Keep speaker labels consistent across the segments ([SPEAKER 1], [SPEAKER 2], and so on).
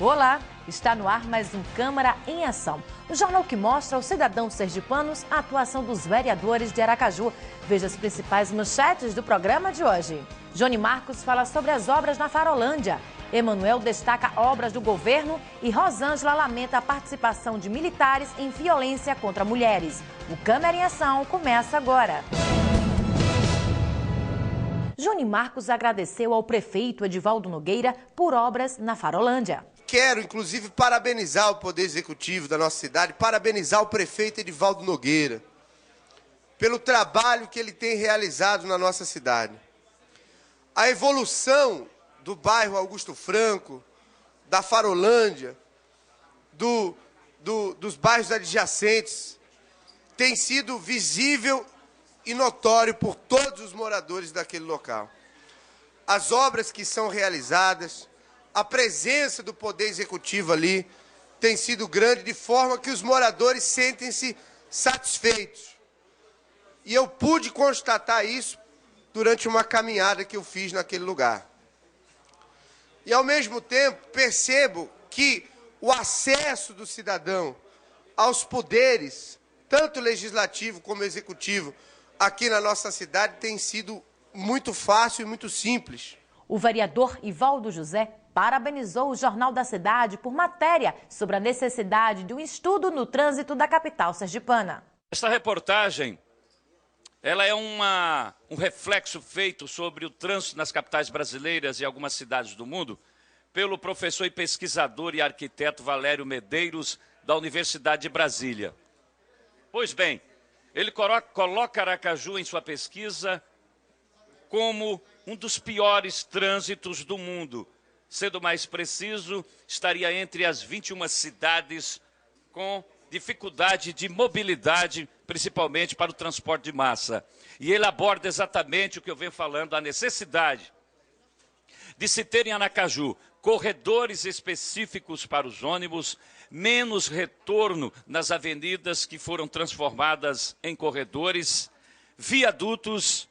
[SPEAKER 1] Olá, está no ar mais um Câmara em Ação. O jornal que mostra aos cidadãos sergipanos a atuação dos vereadores de Aracaju. Veja as principais manchetes do programa de hoje. Johnny Marcos fala sobre as obras na Farolândia. Emanuel destaca obras do governo e Rosângela lamenta a participação de militares em violência contra mulheres. O Câmara em Ação começa agora. Johnny Marcos agradeceu ao prefeito Edivaldo Nogueira por obras na Farolândia.
[SPEAKER 2] Quero, inclusive, parabenizar o Poder Executivo da nossa cidade, parabenizar o prefeito Edivaldo Nogueira pelo trabalho que ele tem realizado na nossa cidade. A evolução do bairro Augusto Franco, da Farolândia, dos bairros adjacentes, tem sido visível e notório por todos os moradores daquele local. As obras que são realizadas, a presença do Poder Executivo ali tem sido grande, de forma que os moradores sentem-se satisfeitos. E eu pude constatar isso durante uma caminhada que eu fiz naquele lugar. E, ao mesmo tempo, percebo que o acesso do cidadão aos poderes, tanto legislativo como executivo, aqui na nossa cidade tem sido muito fácil e muito simples.
[SPEAKER 1] O vereador Ivaldo José parabenizou o Jornal da Cidade por matéria sobre a necessidade de um estudo no trânsito da capital sergipana.
[SPEAKER 3] Esta reportagem ela é um reflexo feito sobre o trânsito nas capitais brasileiras e algumas cidades do mundo pelo professor e pesquisador e arquiteto Valério Medeiros, da Universidade de Brasília. Pois bem, ele coloca Aracaju em sua pesquisa como um dos piores trânsitos do mundo. Sendo mais preciso, estaria entre as 21 cidades com dificuldade de mobilidade, principalmente para o transporte de massa. E ele aborda exatamente o que eu venho falando, a necessidade de se ter em Aracaju corredores específicos para os ônibus, menos retorno nas avenidas que foram transformadas em corredores, viadutos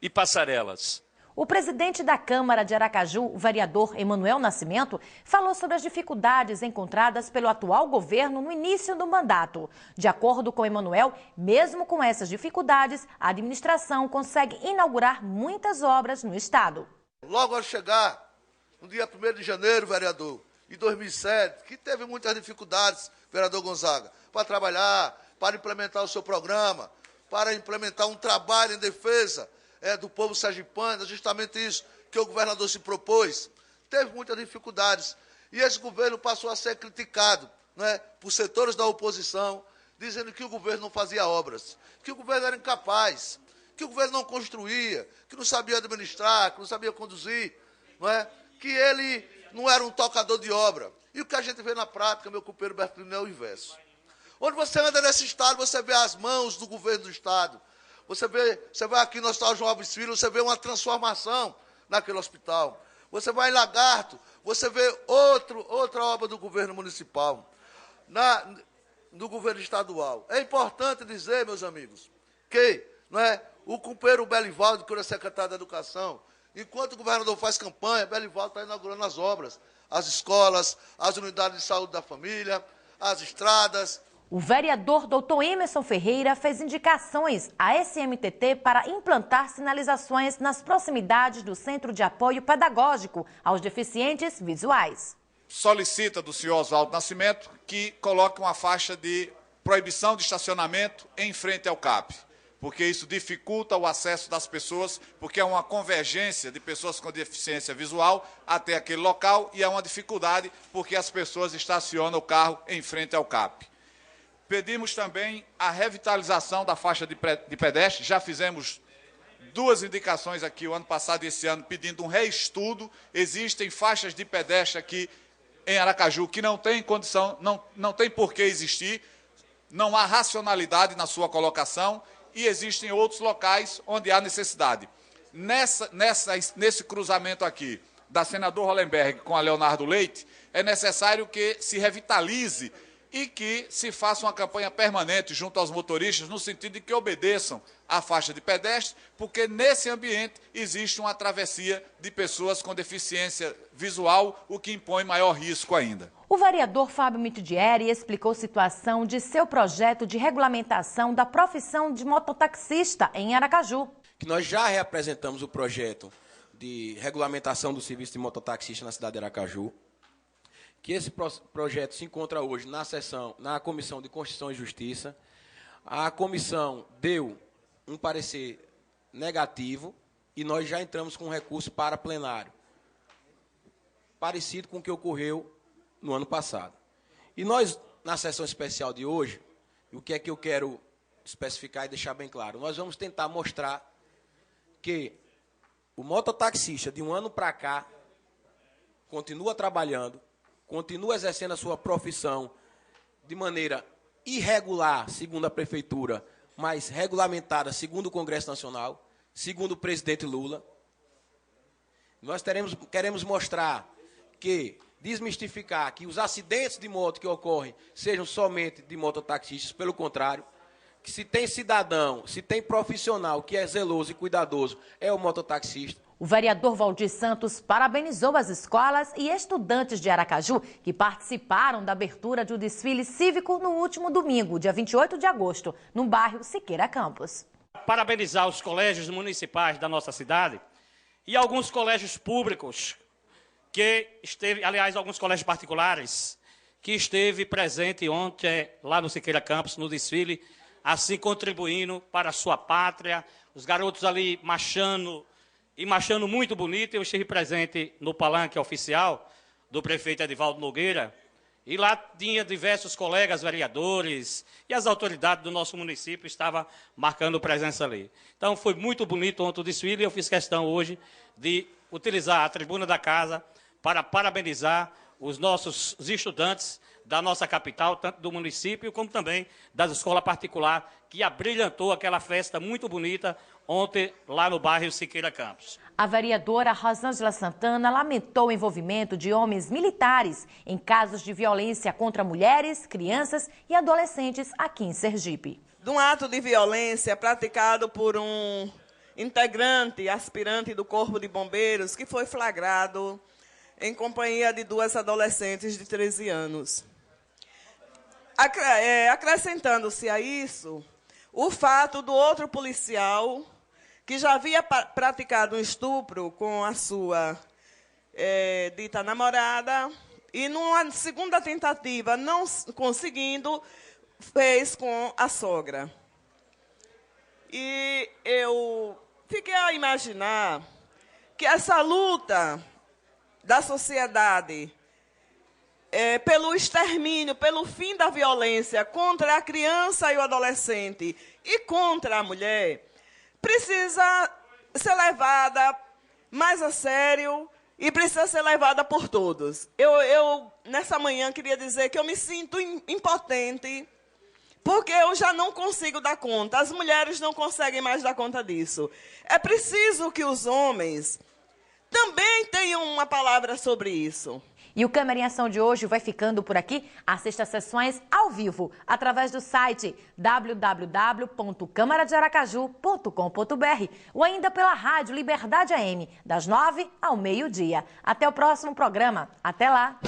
[SPEAKER 3] e passarelas.
[SPEAKER 1] O presidente da Câmara de Aracaju, o vereador Emanuel Nascimento, falou sobre as dificuldades encontradas pelo atual governo no início do mandato. De acordo com Emanuel, mesmo com essas dificuldades, a administração consegue inaugurar muitas obras no estado.
[SPEAKER 4] Logo ao chegar, no dia 1º de janeiro, vereador, de 2007, que teve muitas dificuldades, vereador Gonzaga, para trabalhar, para implementar o seu programa, para implementar um trabalho em defesa do povo sergipano, justamente isso que o governador se propôs. Teve muitas dificuldades. E esse governo passou a ser criticado, né, por setores da oposição, dizendo que o governo não fazia obras, que o governo era incapaz, que o governo não construía, que não sabia administrar, que não sabia conduzir, não é? Que ele não era um tocador de obra. E o que a gente vê na prática, meu companheiro Bertolino, é o inverso. Onde você anda nesse estado, você vê as mãos do governo do estado. Você vai aqui no Hospital João Alves Filho, você vê uma transformação naquele hospital. Você vai em Lagarto, você vê outra obra do governo municipal, do governo estadual. É importante dizer, meus amigos, que o companheiro Belivaldo, que era secretário da Educação, enquanto o governador faz campanha, Belivaldo está inaugurando as obras, as escolas, as unidades de saúde da família, as estradas.
[SPEAKER 1] O vereador Dr. Emerson Ferreira fez indicações à SMTT para implantar sinalizações nas proximidades do Centro de Apoio Pedagógico aos Deficientes Visuais.
[SPEAKER 5] Solicita do senhor Oswaldo Nascimento que coloque uma faixa de proibição de estacionamento em frente ao CAP, porque isso dificulta o acesso das pessoas, porque é uma convergência de pessoas com deficiência visual até aquele local e é uma dificuldade porque as pessoas estacionam o carro em frente ao CAP. Pedimos também a revitalização da faixa de pedestre. Já fizemos 2 indicações aqui o ano passado e esse ano pedindo um reestudo. Existem faixas de pedestre aqui em Aracaju que não tem condição, não tem por que existir, não há racionalidade na sua colocação e existem outros locais onde há necessidade. Nesse cruzamento aqui da Senador Hollenberg com a Leonardo Leite, é necessário que se revitalize e que se faça uma campanha permanente junto aos motoristas, no sentido de que obedeçam à faixa de pedestre, porque nesse ambiente existe uma travessia de pessoas com deficiência visual, o que impõe maior risco ainda.
[SPEAKER 1] O vereador Fábio Mitidieri explicou a situação de seu projeto de regulamentação da profissão de mototaxista em Aracaju.
[SPEAKER 6] Que nós já reapresentamos o projeto de regulamentação do serviço de mototaxista na cidade de Aracaju, que esse projeto se encontra hoje na Comissão de Constituição e Justiça. A comissão deu um parecer negativo e nós já entramos com um recurso para plenário, parecido com o que ocorreu no ano passado. E nós, na sessão especial de hoje, o que é que eu quero especificar e deixar bem claro? Nós vamos tentar mostrar que o mototaxista, de um ano para cá, continua trabalhando, continua exercendo a sua profissão de maneira irregular, segundo a Prefeitura, mas regulamentada, segundo o Congresso Nacional, segundo o presidente Lula. Nós queremos mostrar que, desmistificar que os acidentes de moto que ocorrem sejam somente de mototaxistas, pelo contrário, que se tem cidadão, se tem profissional que é zeloso e cuidadoso, é o mototaxista.
[SPEAKER 1] O vereador Valdir Santos parabenizou as escolas e estudantes de Aracaju que participaram da abertura de um desfile cívico no último domingo, dia 28 de agosto, no bairro Siqueira Campos.
[SPEAKER 7] Parabenizar os colégios municipais da nossa cidade e alguns colégios públicos alguns colégios particulares, que esteve presente ontem lá no Siqueira Campos, no desfile, assim contribuindo para a sua pátria, os garotos ali marchando muito bonito. Eu estive presente no palanque oficial do prefeito Edivaldo Nogueira, e lá tinha diversos colegas vereadores e as autoridades do nosso município estavam marcando presença ali. Então foi muito bonito ontem o desfile e eu fiz questão hoje de utilizar a tribuna da casa para parabenizar os nossos estudantes da nossa capital, tanto do município como também das escolas particulares, que abrilhantou aquela festa muito bonita ontem lá no bairro Siqueira Campos.
[SPEAKER 1] A vereadora Rosângela Santana lamentou o envolvimento de homens militares em casos de violência contra mulheres, crianças e adolescentes aqui em Sergipe.
[SPEAKER 8] De um ato de violência praticado por um integrante, aspirante do Corpo de Bombeiros, que foi flagrado em companhia de duas adolescentes de 13 anos. Acrescentando-se a isso, o fato do outro policial, que já havia praticado um estupro com a sua dita namorada, e numa segunda tentativa, não conseguindo, fez com a sogra. E eu fiquei a imaginar que essa luta da sociedade pelo extermínio, pelo fim da violência contra a criança e o adolescente e contra a mulher, precisa ser levada mais a sério e precisa ser levada por todos. Eu nessa manhã, queria dizer que eu me sinto impotente, porque eu já não consigo dar conta. As mulheres não conseguem mais dar conta disso. É preciso que os homens também tenham uma palavra sobre isso.
[SPEAKER 1] E o Câmara em Ação de hoje vai ficando por aqui. Assista às sessões ao vivo através do site www.câmaradearacaju.com.br ou ainda pela rádio Liberdade AM, das 9 ao meio-dia. Até o próximo programa. Até lá!